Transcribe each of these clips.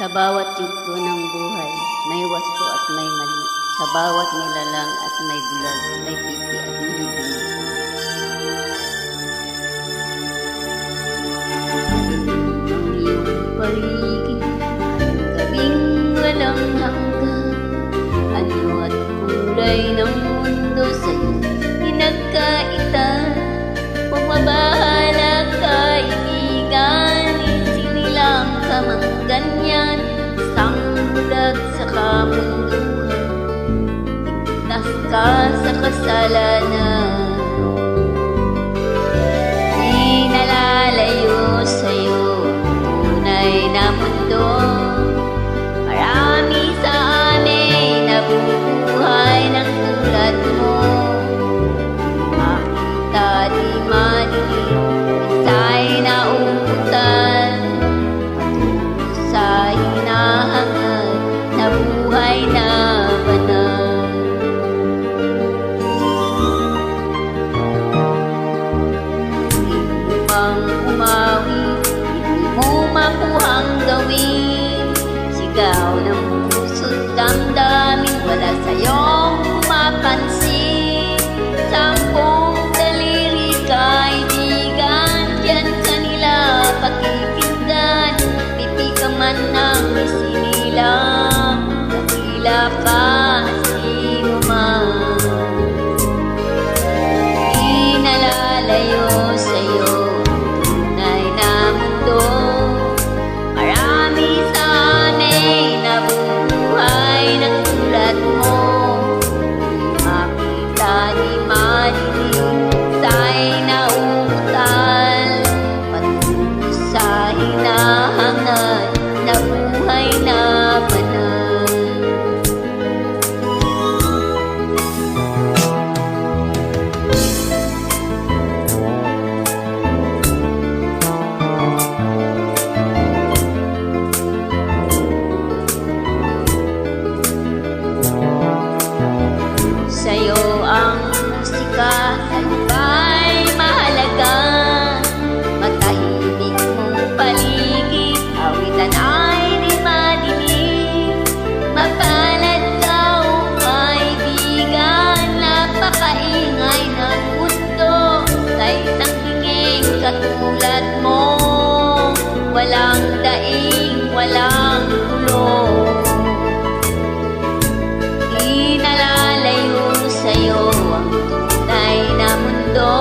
Sa bawat yugto ng buhay, may wasto at may mali. Sa bawat nilalang at may bulag, may pipi at may dumi. Ang iyong paligid, gabing walang hanggan. Anyo at kulay ng mundo sa'yo, pinagkaitan. Pumabahala kaibigan, isinilang ka mang ganyan. Isang bulag sa kamunduhan, ligtas ka sa kasalanan. Di nalalayo sa'yo ang tunay na mundo. Marami sa amin nabubuhay ng tulad mo. Makita di madilim, minsay nauutan. Sa hinahangad na buhay na banal. Hindi mo pang umawi, hindi mo makuhang gawin. Sigaw ng puso't damdamin, wala sa'yong pumapansin. Sampung daliri kaibigan, diyan kanila pakikinggan. Pipi ka man ang isinilang, dakila ka sino man. Di nalalayo sa'yo ang tunay na mundo. Marami sa amin nabubuhay ng tulad mo. Di makita, di madilim, sa'y nauutal. Patungo sa hinahangad na buhay na banal. Sa'yo ang musika, salubay mahalaga. Matahimik mong paligid, awitan ay di madilim. Mapalad ka o kaibigan, napakaingay ng mundo. Sa isang hinging katulad mo, walang daing, walang kulong. Di nalalayo sa'yo ang tunay na mundo.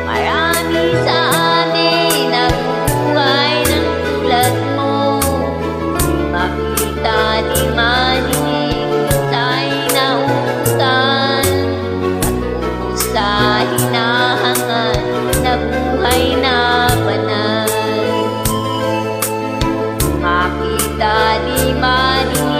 Marami sa amin nabubuhay ng tulad mo. Di makita, di madinig, sa'y nauutan. Patungo sa hinahangad na buhay na banal. Makita, di madinig,